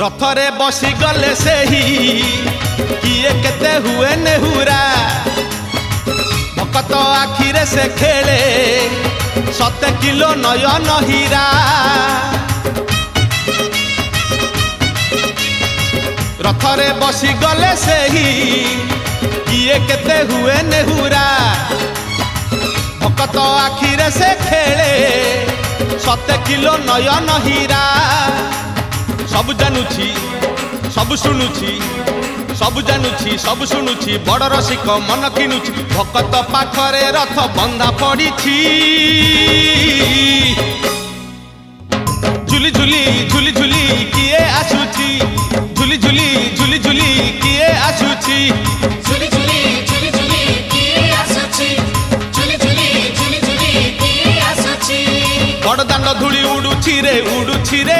रथरे बसी गले से ही किए केते हुए नेहुरा भकत आखिरे से खेले 7 किलो नयन हीरा रथरे बसी गले से ही किए केते हुए नेहुरा भकत आखिरे से खेले 7 किलो नयन हीरा सब जानुची सब शुणुची सब जानुची सब शुणुची बड़ रसिक मन किनुची भकत पाखरे रथ बंधा पड़ी झुली झुली झुली झुली किए आसुची झुली झुली झुली झुली किए आसुची झुली झुली झुली झुली किए आसुची झुली झुली झुली झुली किए आसुची बड़ दांड धूली उड़ुची रे